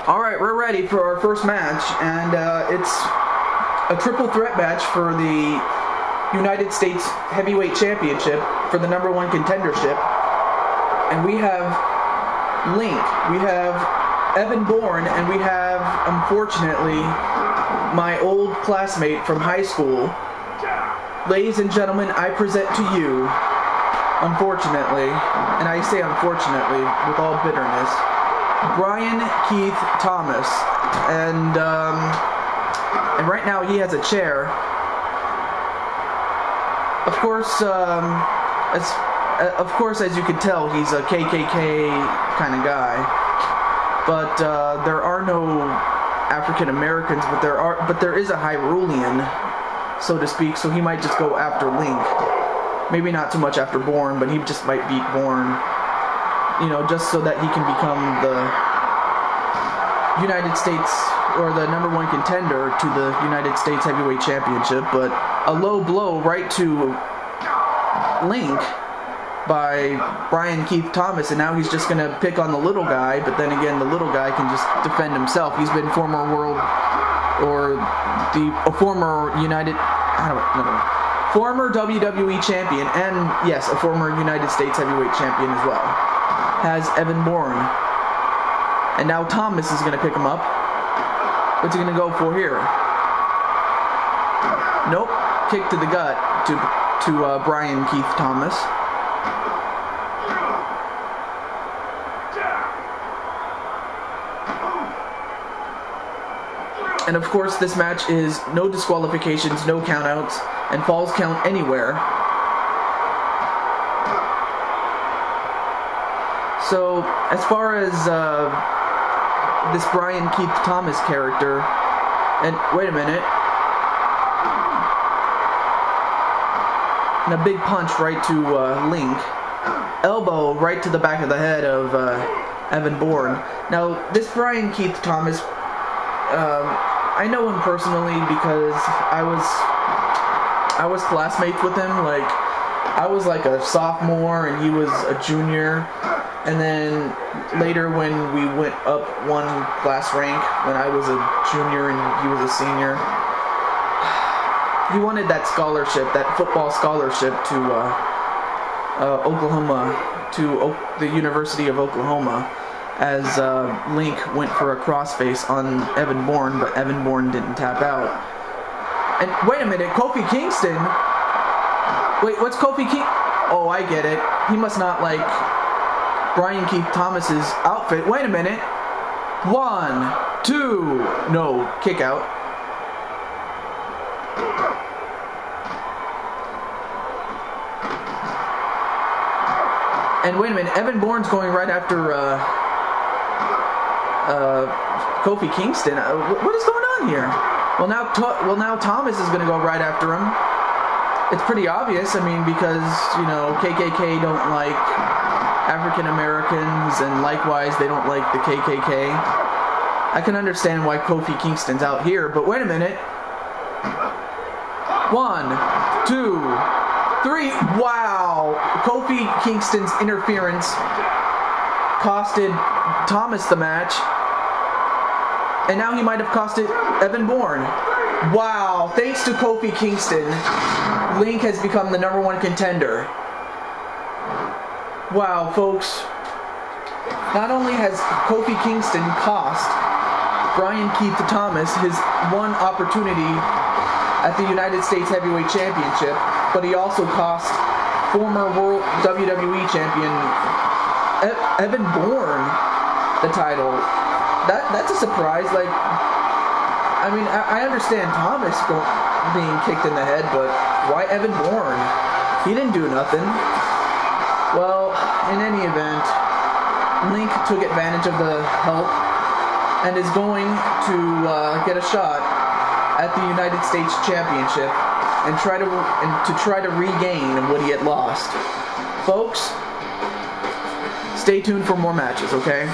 Alright, we're ready for our first match, and it's a triple threat match for the United States Heavyweight Championship for the #1 contendership. And we have Link, we have Evan Bourne, and we have, unfortunately, my old classmate from high school. Ladies and gentlemen, I present to you, unfortunately, and I say unfortunately with all bitterness, Brian Keith Thomas, and right now he has a chair. Of course, as you can tell, he's a KKK kind of guy. But there are no African Americans, but there is a Hyrulean, so to speak. So he might just go after Link. Maybe not too much after Bourne, but he just might beat Bourne. You know, just so that he can become the United States, or the #1 contender to the United States Heavyweight Championship. But a low blow right to Link by Brian Keith Thomas, and now he's just going to pick on the little guy, but then again, the little guy can just defend himself. He's been former former WWE champion, and yes, a former United States Heavyweight champion as well. Has Evan Bourne. And now Thomas is going to pick him up. What's he going to go for here? Nope. Kick to the gut to Brian Keith Thomas. And of course, this match is no disqualifications, no countouts, and falls count anywhere. So, as far as this Brian Keith Thomas character, and wait a minute, and a big punch right to Link, elbow right to the back of the head of Evan Bourne. Now, this Brian Keith Thomas, I know him personally because I was classmates with him. Like, I was like a sophomore and he was a junior. And then later when we went up one class rank, when I was a junior and he was a senior, he wanted that scholarship, that football scholarship to Oklahoma, to the University of Oklahoma, as Link went for a crossface on Evan Bourne, but Evan Bourne didn't tap out. And wait a minute, Kofi Kingston? Wait, what's Kofi King? Oh, I get it. He must not like Brian Keith Thomas's outfit. Wait a minute. 1, 2, no, kick out. And wait a minute, Evan Bourne's going right after Kofi Kingston. What is going on here? Well, now Thomas is going to go right after him. It's pretty obvious. I mean, because you know KKK don't like African Americans, and likewise they don't like the KKK. I can understand why Kofi Kingston's out here, but wait a minute. 1, 2, 3. Wow! Kofi Kingston's interference costed Thomas the match, and now he might have costed Evan Bourne. Wow! Thanks to Kofi Kingston, Link has become the #1 contender. Wow, folks. Not only has Kofi Kingston cost Brian Keith Thomas his one opportunity at the United States Heavyweight Championship, but he also cost former World WWE Champion Evan Bourne the title. That's a surprise. Like, I mean, I understand Thomas being kicked in the head, but why Evan Bourne? He didn't do nothing. Well, in any event, Link took advantage of the help and is going to get a shot at the United States Championship and try to regain what he had lost. Folks, stay tuned for more matches, okay?